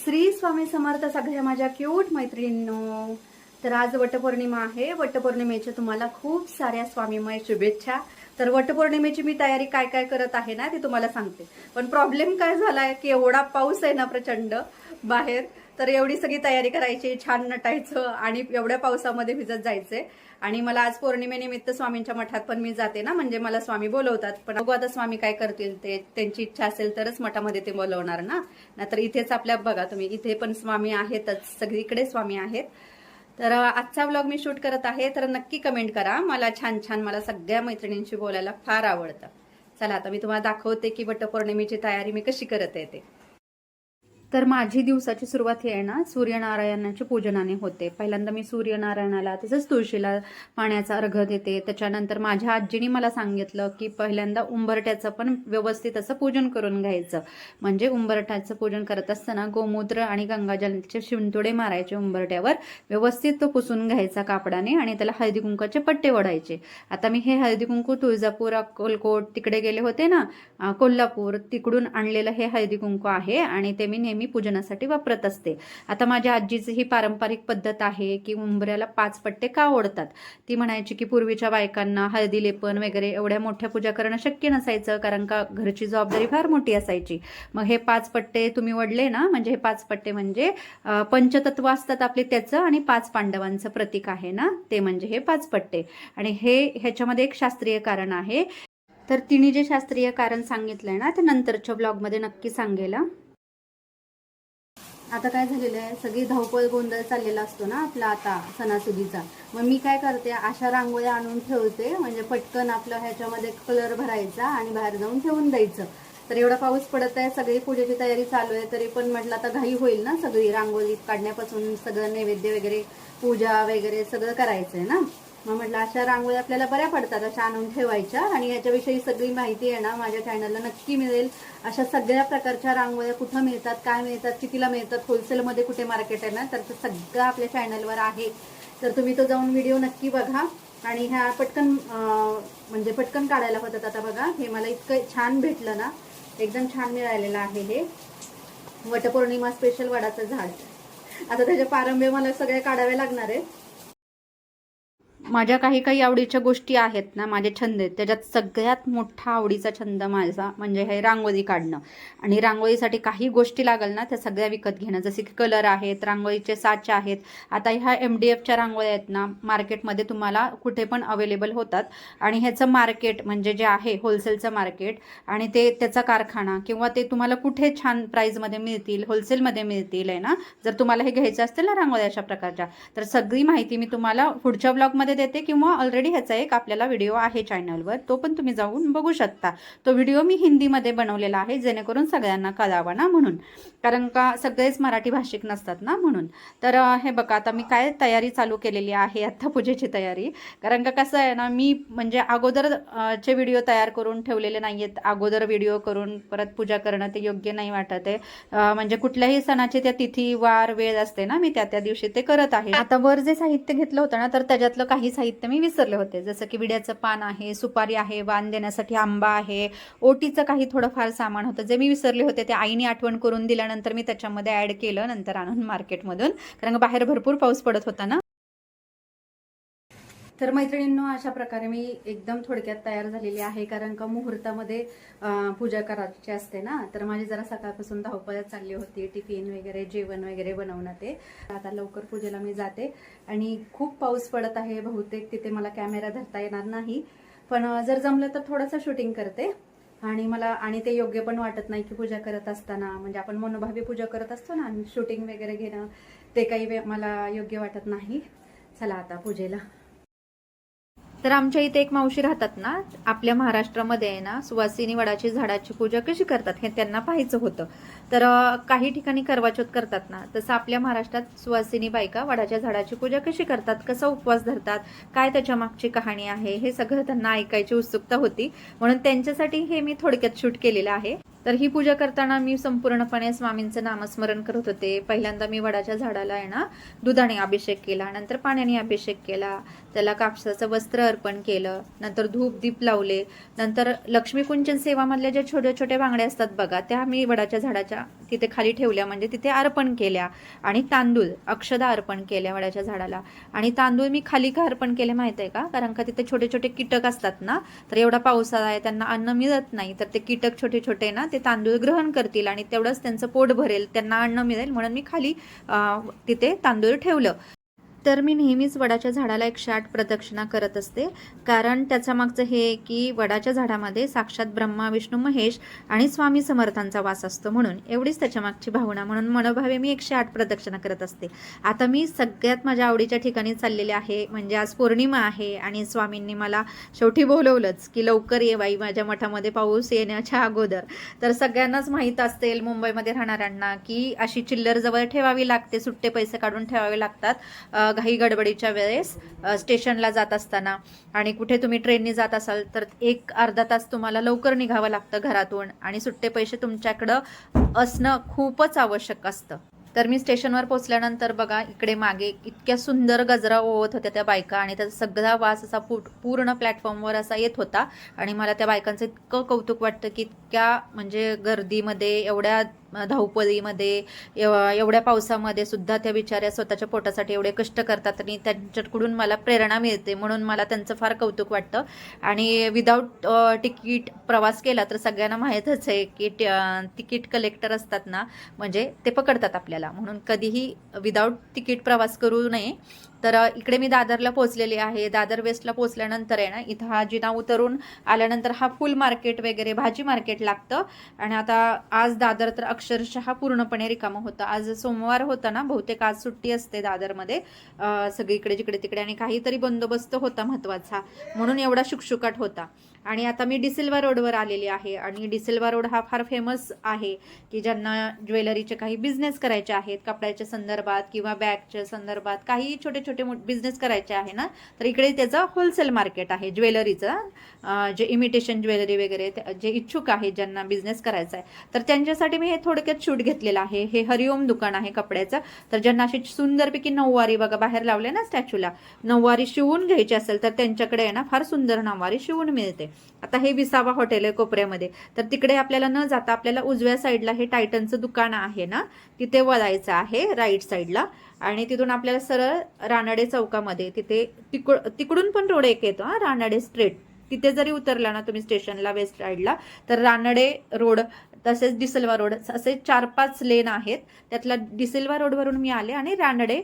श्री स्वामी समर्थ सगळ्या माझ्या क्यूट मैत्रिणींनो. तर आज वटपौर्णिमा आहे. वटपौर्णिमेच्या तुम्हाला खूप साऱ्या स्वामीमय शुभेच्छा. तर वटपौर्णिमेची मी तयारी काय काय करत आहे ना ते तुम्हाला सांगते. पण प्रॉब्लेम काय झालाय की एवढा पाऊस आहे ना प्रचंड बाहेर, तर एवढी सगळी तयारी करायची, छान नटायचं आणि एवढ्या पावसामध्ये भिजत जायचंय. आणि मला आज पौर्णिमेनिमित्त स्वामींच्या मठात पण मी जाते ना, म्हणजे मला स्वामी बोलवतात. पण बघू आता स्वामी काय करतील ते, त्यांची इच्छा असेल तरच मठामध्ये ते बोलवणार ना, नाहीतर इथेच आपल्या बघा तुम्ही, इथे पण स्वामी आहेतच, सगळीकडे स्वामी आहेत. तर आजचा व्लॉग मी शूट करत आहे, तर नक्की कमेंट करा. मला छान छान, मला सगळ्या मैत्रिणींशी बोलायला फार आवडतं. चला आता मी तुम्हाला दाखवते की वटपौर्णिमेची तयारी मी कशी करत आहे ते. तर माझी दिवसाची सुरुवात ही आहे ना सूर्यनारायणाच्या पूजनाने होते. पहिल्यांदा मी सूर्यनारायणाला तसंच तुळशीला पाण्याचा अर्घ देते. त्याच्यानंतर माझ्या आजीने मला सांगितलं की पहिल्यांदा उंबरट्याचं पण व्यवस्थित असं पूजन करून घ्यायचं. म्हणजे उंबरट्याचं पूजन करत असताना गोमूत्र आणि गंगाजलचे शिंतोडे मारायचे उंबरट्यावर, व्यवस्थित तो पुसून घ्यायचा कापडाने आणि त्याला हळदी कुंकाचे पट्टे ओढायचे. आता मी हे हळदी कुंकू तुळजापूर, अक्कलकोट तिकडे गेले होते ना, कोल्हापूर, तिकडून आणलेलं हे हळदी कुंकू आहे आणि ते मी नेहमी पूजनासाठी वापरत असते. आता माझ्या आजीची ही पारंपरिक पद्धत आहे की उंबऱ्याला 5 पट्टे का ओढतात. ती म्हणायची की पूर्वीच्या बायकांना हळदी लेपन वगैरे एवढ्या मोठ्या पूजा करणं शक्य नसायचं, कारण का घरची जबाबदारी फार मोठी असायची. मग हे 5 पट्टे तुम्ही ओढले ना, म्हणजे हे 5 पट्टे म्हणजे पंचतत्व असतात आपले त्याचं, आणि 5 पांडवांचं प्रतीक आहे ना ते, म्हणजे हे 5 पट्टे. आणि ह्याच्यामध्ये एक शास्त्रीय कारण आहे. तर तिने जे शास्त्रीय कारण सांगितलंय ना ते नंतरच्या ब्लॉगमध्ये नक्की सांगेल. आता काय झालेलं आहे, सगळी धावपळ गोंधळ चाललेला असतो ना आपला आता सणासुदीचा. मग मी काय करते, अशा रांगोळ्या आणून ठेवते, म्हणजे पटकन आपलं ह्याच्यामध्ये कलर भरायचा आणि बाहेर जाऊन ठेवून द्यायचं. तर एवढा पाऊस पडत आहे, सगळी पूजेची तयारी चालू आहे, तरी पण म्हटलं आता घाई होईल ना, सगळी रांगोळी काढण्यापासून सगळं नैवेद्य वगैरे, पूजा वगैरे सगळं करायचं आहे ना. मग म्हटलं अशा रांगोळी आपल्याला बऱ्या पडतात, अशा आणून ठेवायच्या. आणि याच्याविषयी सगळी माहिती आहे ना माझ्या चॅनलला नक्की मिळेल. अशा सगळ्या प्रकारच्या रांगोळ्या कुठं मिळतात, काय मिळतात, कितीला मिळतात, होलसेलमध्ये कुठे मार्केट आहे ना, तर ते सगळं आपल्या चॅनलवर आहे. तर तुम्ही तो जाऊन व्हिडिओ नक्की बघा. आणि ह्या पटकन म्हणजे पटकन काढायला होतात. आता बघा, हे मला इतकं छान भेटलं ना, एकदम छान मिळालेलं आहे. हे वटपौर्णिमा स्पेशल वडाचं झाड. आता त्याच्या पारंब्या मला सगळ्या काढाव्या लागणार आहे. माझ्या काही काही आवडीच्या गोष्टी आहेत ना, माझे छंद आहेत, त्याच्यात सगळ्यात मोठा आवडीचा छंद माझा म्हणजे हे रांगोळी काढणं. आणि रांगोळीसाठी काही गोष्टी लागल ना त्या सगळ्या विकत घेणं, जसे की कलर आहेत, रांगोळीचे साचे आहेत. आता ह्या MDFच्या रांगोळ्या आहेत ना, मार्केटमध्ये तुम्हाला कुठे पण अवेलेबल होतात. आणि ह्याचं मार्केट म्हणजे जे आहे होलसेलचं मार्केट, आणि ते त्याचा कारखाना किंवा ते तुम्हाला कुठे छान प्राईजमध्ये मिळतील, होलसेलमध्ये मिळतील आहे ना, जर तुम्हाला हे घ्यायचं असतील ना रांगोळ्या अशा प्रकारच्या. तर सगळी माहिती मी तुम्हाला पुढच्या ब्लॉगमध्ये देते, किंवा ऑलरेडी ह्याचा एक आपल्याला व्हिडिओ आहे चॅनलवर, तो पण तुम्ही जाऊन बघू शकता. तो व्हिडिओ मी हिंदीमध्ये बनवलेला आहे, जेणेकरून सगळ्यांना कळावा ना म्हणून, कारण का सगळेच मराठी भाषिक नसतात ना म्हणून. तर हे बघा, आता मी काय तयारी चालू केलेली आहे आता पूजेची तयारी. कारण का कसं आहे ना, मी म्हणजे अगोदरचे व्हिडिओ तयार करून ठेवलेले नाही आहेत. अगोदर व्हिडिओ करून परत पूजा करणं ते योग्य नाही वाटत आहे. म्हणजे कुठल्याही सणाची त्या तिथी, वार, वेळ असते ना, मी त्या दिवशी ते करत आहे. आता वर जे साहित्य घेतलं होतं ना, तर त्याच्यातलं काही साहित्य मी विसरले होते, जसं की विड्याचं पान आहे, सुपारी आहे, वाण देण्यासाठी आंबा आहे, ओटीचं काही थोडंफार सामान होतं जे मी विसरले होते. ते आईने आठवण करून दिल्यानंतर मी त्याच्यामध्ये ॲड केलं नंतर आणून मार्केटमधून, कारण बाहेर भरपूर पाऊस पडत होता ना. तर मैत्रिणींनो, अशा प्रकारे मी एकदम थोडक्यात तयार झालेली आहे, कारण का मुहूर्तामध्ये पूजा करायची असते ना. तर माझी जरा सकाळपासून धावपळ चालली होती, टिफिन वगैरे, जेवण वगैरे बनवणं ते. आता लवकर पूजेला मी जाते. आणि खूप पाऊस पडत आहे, बहुतेक तिथे मला कॅमेरा धरता येणार नाही, पण जर जमलं तर थोडंसं शूटिंग करते. आणि ते योग्य पण वाटत नाही की पूजा करत असताना, म्हणजे आपण मनोभावी पूजा करत असतो ना, शूटिंग वगैरे घेणं ते काही मला योग्य वाटत नाही. चला आता पूजेला. तर आमच्या इथे एक मावशी राहतात ना, आपल्या महाराष्ट्रामध्ये आहे ना, सुवासिनी वडाची झाडाची पूजा कशी करतात हे त्यांना पाहायचं होतं. तर काही ठिकाणी करवाचौथ करतात ना, तसं आपल्या महाराष्ट्रात सुवासिनी बायका वडाच्या झाडाची पूजा कशी करतात, कसा उपवास धरतात, काय त्याच्या मागची कहाणी आहे, हे सगळं त्यांना ऐकायची उत्सुकता होती, म्हणून त्यांच्यासाठी हे मी थोडक्यात शूट केलेलं आहे. तर ही पूजा करताना मी संपूर्णपणे स्वामींचं नामस्मरण करत होते. पहिल्यांदा मी वडाच्या झाडाला आहे ना दुधाने अभिषेक केला, नंतर पाण्याने अभिषेक केला, त्याला कापसाचं वस्त्र अर्पण केलं, नंतर धूप दीप लावले, नंतर लक्ष्मीकुंचन सेवामधल्या ज्या छोट्या छोट्या बांगड्या असतात बघा, त्या मी वडाच्या झाडाच्या तिथे खाली ठेवल्या, म्हणजे तिथे अर्पण केल्या. आणि तांदूळ अक्षदा अर्पण केल्या वडाच्या झाडाला. आणि तांदूळ मी खाली का अर्पण केले माहिती आहे का? कारण का तिथे छोटे छोटे कीटक असतात ना, तर एवढा पावसाळा आहे, त्यांना अन्न मिळत नाही, तर ते कीटक छोटे छोटे ना ते तांदूळ ग्रहण करतील आणि तेवढंच त्यांचं पोट भरेल, त्यांना अन्न मिळेल, म्हणून मी खाली तिथे तांदूळ ठेवलं. तर मी नेहमीच वडाच्या झाडाला 108 प्रदक्षिणा करत असते, कारण त्याच्या मागचं हे की वडाच्या झाडामध्ये साक्षात ब्रह्मा विष्णू महेश आणि स्वामी समर्थांचा वास असतो, म्हणून एवढीच त्याच्या मागची भावना, म्हणून मनोभावे मी 108 प्रदक्षिणा करत असते. आता मी सगळ्यात माझ्या आवडीच्या ठिकाणी चाललेले आहे, म्हणजे आज पौर्णिमा आहे आणि स्वामींनी मला शेवटी बोलवलंच की लवकर ये बाई माझ्या मठामध्ये पाऊस येण्याच्या अगोदर. तर सगळ्यांनाच माहीत असेल मुंबईमध्ये राहणाऱ्यांना की अशी चिल्लर जवळ ठेवावी लागते, सुट्टे पैसे काढून ठेवावे लागतात घाई गडबडीच्या वेळेस स्टेशनला जात असताना. आणि कुठे तुम्ही ट्रेनने जात असाल तर 1-अर्धा तास तुम्हाला लवकर निघावं लागतं घरातून, आणि सुट्टे पैसे तुमच्याकडं असणं खूपच आवश्यक असतं. तर मी स्टेशनवर पोहोचल्यानंतर बघा, इकडे मागे इतक्या सुंदर गजरा ओवत होत्या त्या बायका, आणि त्याचा सगळा वास असा पूर्ण प्लॅटफॉर्मवर असा येत होता. आणि मला त्या बायकांचं इतकं कौतुक वाटतं की इतक्या म्हणजे गर्दीमध्ये, एवढ्या धावपळीमध्ये, एवढ्या पावसामध्ये सुद्धा त्या बिचाऱ्या स्वतःच्या पोटासाठी एवढे कष्ट करतात, आणि त्यांच्याकडून मला प्रेरणा मिळते, म्हणून मला त्यांचं फार कौतुक वाटतं. आणि विदाऊट तिकीट प्रवास केला तर सगळ्यांना माहीतच आहे की तिकीट कलेक्टर असतात ना, म्हणजे ते पकडतात आपल्याला, म्हणून कधीही विदाऊट तिकीट प्रवास करू नये. तर इकडे मी दादरला पोहोचलेली आहे. दादर वेस्टला पोहोचल्यानंतर आहे ना, इथं हा जिना उतरून आल्यानंतर हा फुल मार्केट वगैरे भाजी मार्केट लागतं. आणि आता आज दादर तर अक्षरशः पूर्णपणे रिकामं होतं. आज सोमवार होता ना, बहुतेक आज सुट्टी असते दादरमध्ये सगळीकडे जिकडे तिकडे, आणि काहीतरी बंदोबस्त होता महत्त्वाचा, म्हणून एवढा शुकशुकाट होता. आणि आता मी डिसिल्वा रोडवर आलेली आहे. आणि डिसिल्वा रोड हा फार फेमस आहे की ज्यांना ज्वेलरीचे काही बिझनेस करायचे आहेत, कपड्याच्या संदर्भात किंवा बॅगच्या संदर्भात, काही छोटे छोटे बिझनेस करायचे आहे ना, तर इकडे त्याचं होलसेल मार्केट आहे ज्वेलरीचं. जे इमिटेशन ज्वेलरी वगैरे जे इच्छुक आहेत, ज्यांना बिझनेस करायचा आहे, तर त्यांच्यासाठी मी हे थोडक्यात शूट घेतलेलं आहे. हे हरिओम दुकान आहे कपड्याचं. तर ज्यांना अशी सुंदरपैकी नऊवारी बघा बाहेर लावले ना स्टॅच्यूला, नऊवारी शिवून घ्यायची असेल तर त्यांच्याकडे आहे ना फार सुंदर नऊवारी शिवून मिळते. आता हे विसावा हॉटेल आहे कोपऱ्यामध्ये, तर तिकडे आपल्याला न जाता आपल्याला उजव्या साईडला हे टायटनचं दुकान आहे ना, तिथे वळायचं आहे राईट साईडला. आणि तिथून आपल्याला सरळ रानडे चौकामध्ये तिथे तिकडून पण रोड एक येतो रानडे स्ट्रेट, तिथे जरी उतरला ना तुम्ही स्टेशनला वेस्ट साईडला, तर रानडे रोड तसेच डिसिल्वा रोड असे 4-5 लेन आहेत. त्यातला डिसिल्वा रोडवरून मी आले आणि रानडे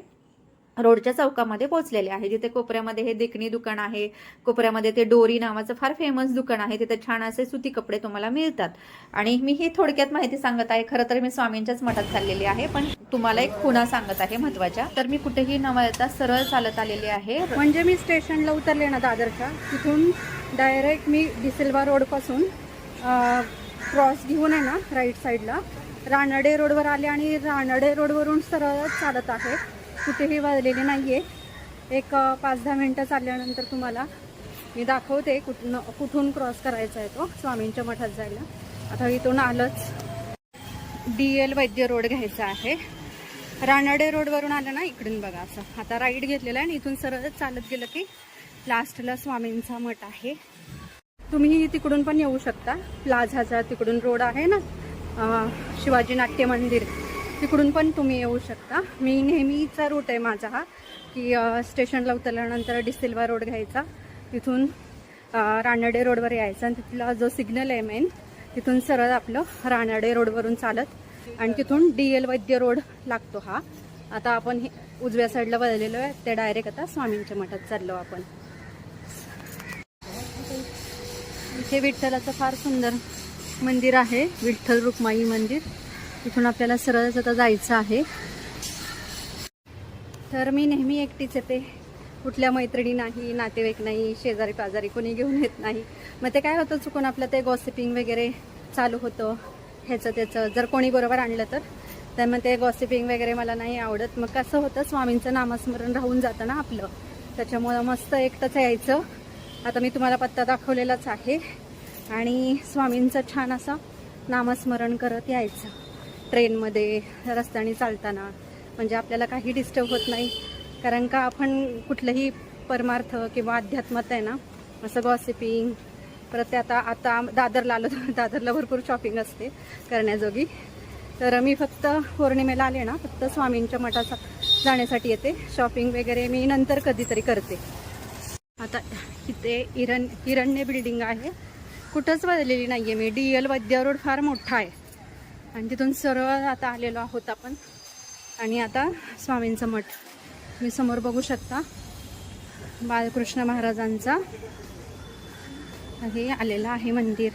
रोडच्या चौकामध्ये पोहोचलेले आहे, जिथे कोपऱ्यामध्ये हे देखणी दुकान आहे. कोपऱ्यामध्ये ते डोरी नावाचं फार फेमस दुकान आहे, तिथे छान असे सुती कपडे तुम्हाला मिळतात. आणि मी ही थोडक्यात माहिती सांगत आहे. खरं तर मी स्वामींच्याच मठात चाललेली आहे, पण तुम्हाला एक खुणा सांगत आहे महत्त्वाच्या. तर मी कुठेही न वळता सरळ चालत आलेली आहे. म्हणजे मी स्टेशनला उतरले ना दादरच्या, तिथून डायरेक्ट मी डिसिल्वा रोडपासून क्रॉस घेऊन आहे ना राईट साईडला रानडे रोडवर आले, आणि रानडे रोडवरून सरळ चालत आहे, कुठेही वळलेली नाही आहे. एक 5-10 मिनटं चालल्यानंतर तुम्हाला मी दाखवते कुठून क्रॉस करायचा आहे तो स्वामींच्या मठात जायला. आता इथून आलंच DL वैद्य रोड घ्यायचा आहे. रानडे रोडवरून आलं ना इकडून बघा, असं आता राईट घेतलेला आहे आणि इथून सरळ चालत गेलं की लास्टला स्वामींचा मठ आहे. तुम्ही तिकडून पण येऊ शकता, प्लाझाचा तिकडून रोड आहे ना, शिवाजी नाट्य मंदिर, तिकडून पण तुम्ही येऊ शकता. मी नेहमीचा रूट आहे माझा हा, की स्टेशनला उतरल्यानंतर डिसिल्वा रोड घ्यायचा, तिथून रानडे रोडवर यायचा, आणि तिथला जो सिग्नल आहे मेन, तिथून सरळ आपलं रानडे रोडवरून चालत, आणि तिथून DL वैद्य रोड लागतो हा. आता आपण उजव्या साईडला वळलेलो आहे, ते डायरेक्ट आता स्वामींच्या मठात चाललो आपण. इथे विठ्ठलाचं फार सुंदर मंदिर आहे, विठ्ठल रुक्माई मंदिर. इथून आपल्याला सरळच आता जायचं आहे. तर मी नेहमी एकटीच येते, कुठल्या मैत्रिणी नाही, नातेवाईक नाही, शेजारी पाजारी कोणी घेऊन येत नाही. मग ते काय होतं, चुकून आपलं ते गॉसिपिंग वगैरे चालू होतं ह्याचं त्याचं. जर कोणी बरोबर आणलं तर मग ते गॉसिपिंग वगैरे मला नाही आवडत. मग कसं होतं, स्वामींचं नामस्मरण राहून जातं ना आपलं, त्याच्यामुळं मस्त एकटंच यायचं. आता मी तुम्हाला पत्ता दाखवलेलाच आहे, आणि स्वामींचं छान असं नामस्मरण करत यायचं ट्रेनमध्ये, रस्त्याने चालताना, म्हणजे आपल्याला काही डिस्टर्ब होत नाही. कारण का आपण कुठलंही परमार्थ किंवा अध्यात्मात आहे ना असं गॉसिपिंग, परत ते आता दादरला आलो तर दादरला भरपूर शॉपिंग असते करण्याजोगी. तर मी फक्त पौर्णिमेला आले ना फक्त स्वामींच्या मठाचा जाण्यासाठी येते. शॉपिंग वगैरे मी नंतर कधीतरी करते. आता इथे हिरण्य बिल्डिंग आहे, कुठंच बदललेली नाही आहे मी. DL वैद्य रोड फार मोठा आहे आणि तिथून सरळ आता आलेलो आहोत आपण. आणि आता स्वामींचं मठ मी समोर बघू शकता, बाळकृष्ण महाराजांचा हे आलेलं आहे मंदिर.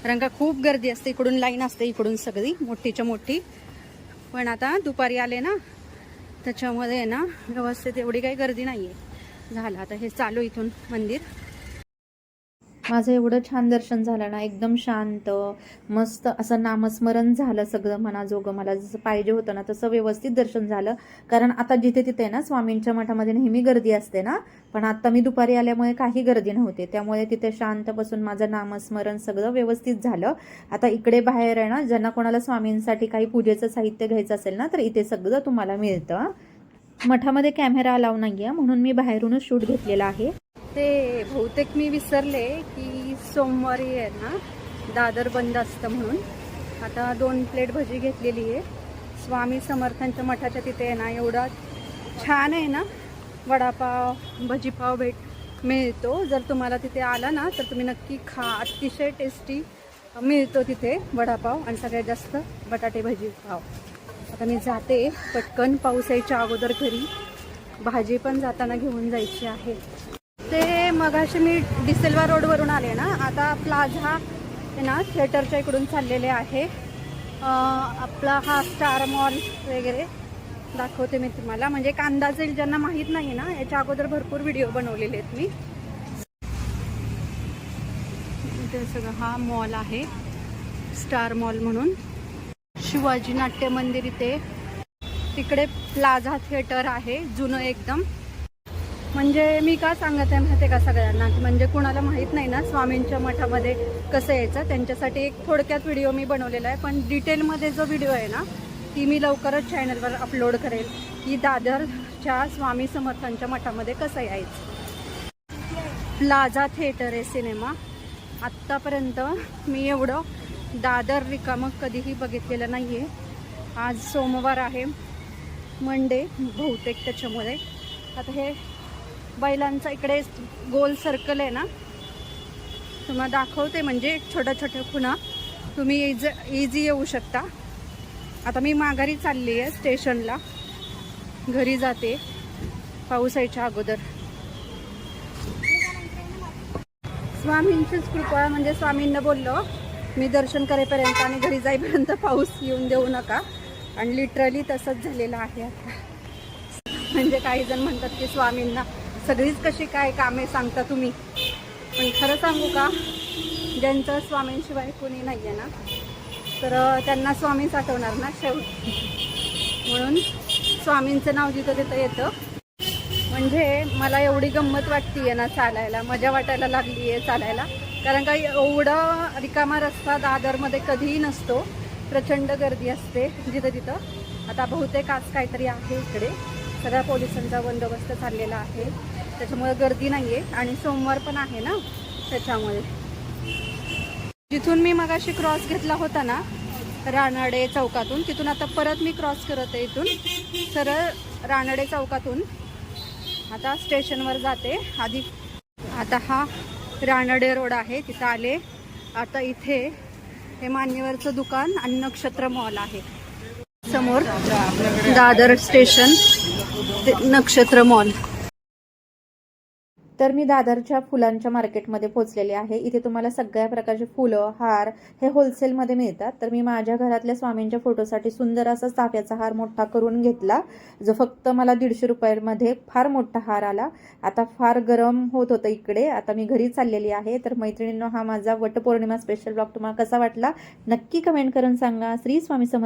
कारण का खूप गर्दी असते, इकडून लाईन असते, इकडून सगळी मोठीच्या मोठी. पण आता दुपारी आले ना त्याच्यामध्ये ना व्यवस्थित एवढी काही गर्दी नाही आहे. झालं आता हे चालू इथून मंदिर. माझं एवढं छान दर्शन झालं ना, एकदम शांत मस्त असं नामस्मरण झालं सगळं मनाजोगं. मला जसं पाहिजे होतं ना तसं व्यवस्थित दर्शन झालं. कारण आता जिथे तिथे ना स्वामींच्या मठामध्ये नेहमी गर्दी असते ना, पण आता मी दुपारी आल्यामुळे काही गर्दी नव्हती, त्यामुळे तिथे शांत बसून माझं नामस्मरण सगळं व्यवस्थित झालं. आता इकडे बाहेर आहे ना, ज्यांना कोणाला स्वामींसाठी काही पूजेचं साहित्य घ्यायचं असेल ना तर इथे सगळं तुम्हाला मिळतं. मठामध्ये कॅमेरा अलाव नाही आहे म्हणून मी बाहेरूनच शूट घेतलेला आहे. ते बहुतेक मी विसरले की सोमवारी आहे ना दादर बंद असतं म्हणून. आता 2 प्लेट भजी घेतलेली आहे. स्वामी समर्थांच्या मठाच्या तिथे आहे ना एवढा छान आहे ना वडापाव भजीपाव मिळतो. जर तुम्हाला तिथे आला ना तर तुम्ही नक्की खा, अतिशय टेस्टी मिळतो तिथे वडापाव आणि सगळ्यात जास्त बटाटे भजी पाव. आता मी जाते पटकन, पाऊस यायच्या अगोदर घरी. भाजी पण जाताना घेऊन जायची आहे. ते मगाशी मी डिसेल्वा रोडवरून आले ना, आता प्लाझा आहे ना थिएटरच्या इकडून चाललेले आहे. आपला हा स्टार मॉल वगैरे दाखवते मी तुम्हाला, म्हणजे एक अंदाज येईल ज्यांना माहीत नाही ना. याच्या अगोदर भरपूर व्हिडिओ बनवलेले आहेत मी. इथे सगळं हा मॉल आहे स्टार मॉल म्हणून. शिवाजी नाट्य मंदिर इथे, तिकडे प्लाझा थिएटर आहे जुनं एकदम. म्हणजे मी का सांगत आहे माहिती आहे का सगळ्यांना, म्हणजे कुणाला माहीत नाही ना स्वामींच्या मठामध्ये कसं यायचं, त्यांच्यासाठी एक थोडक्यात व्हिडिओ मी बनवलेला आहे. पण डिटेलमध्ये जो व्हिडिओ आहे ना ती मी लवकरच चॅनलवर अपलोड करेल की दादरच्या स्वामी समर्थांच्या मठामध्ये कसं यायचं. प्लाझा थिएटर आहे सिनेमा. आत्तापर्यंत मी एवढं दादर रिकामं कधीही बघितलेलं नाही आहे. आज सोमवार आहे, मंडे बहुतेक, त्याच्यामुळे आता हे बैलांचा इकडे गोल सर्कल आहे ना तुम्हाला दाखवते. म्हणजे छोट्या छोट्या खुणा तुम्ही इझी येऊ शकता. आता मी माघारी चालली आहे स्टेशनला, घरी जाते पाऊस यायच्या अगोदर. स्वामींचीच कृपा, म्हणजे स्वामींना बोललो मी दर्शन करेपर्यंत आणि घरी जाईपर्यंत पाऊस येऊन देऊ नका. आणि लिटरली तसंच झालेलं आहे आता. म्हणजे काही जण म्हणतात की स्वामींना सगळीच कशी काय कामे सांगता तुम्ही, पण खरं सांगू का, ज्यांचं स्वामींशिवाय कोणी नाही आहे ना तर त्यांना स्वामीच आठवणार ना शेवटी. म्हणून स्वामींचं नाव जिथं तिथं येतं. म्हणजे मला एवढी गंमत वाटते आहे ना चालायला, मजा वाटायला लागली आहे चालायला. कारण का एवढा रिकामा रस्ता दादरमध्ये कधीही नसतो, प्रचंड गर्दी असते जिथं तिथं. आता बहुतेक आज काहीतरी आहे इकडे, सगळ्या पोलिसांचा बंदोबस्त चाललेला आहे त्याच्यामुळे गर्दी नाही आहे. आणि सोमवार पण आहे ना त्याच्यामुळे. जिथून मी मगाशी क्रॉस घेतला होता ना रानडे चौकातून, तिथून आता परत मी क्रॉस करत आहे इथून सरळ रानडे चौकातून. आता स्टेशनवर जाते. आधी आता हा रानडे रोड आहे तिथं आले. आता इथे हे मान्यवरचं दुकान आणि नक्षत्र मॉल आहे समोर. दादर स्टेशन नक्षत्र मॉल. तर मी दादरच्या फुलांच्या मार्केटमध्ये पोहोचलेले आहे. इथे तुम्हाला सगळ्या प्रकारचे फुलं, हार हे होलसेलमध्ये मिळतात. तर मी माझ्या घरातल्या स्वामींच्या फोटोसाठी सुंदर असा चाफ्याचा हार मोठा करून घेतला, जो फक्त मला 150 रुपयांमध्ये फार मोठा हार आला. आता फार गरम होत होतं इकडे, आता मी घरी चाललेली आहे. तर मैत्रिणींनो, हा माझा वटपौर्णिमा स्पेशल ब्लॉग तुम्हाला कसा वाटला नक्की कमेंट करून सांगा. श्री स्वामी समर्थ.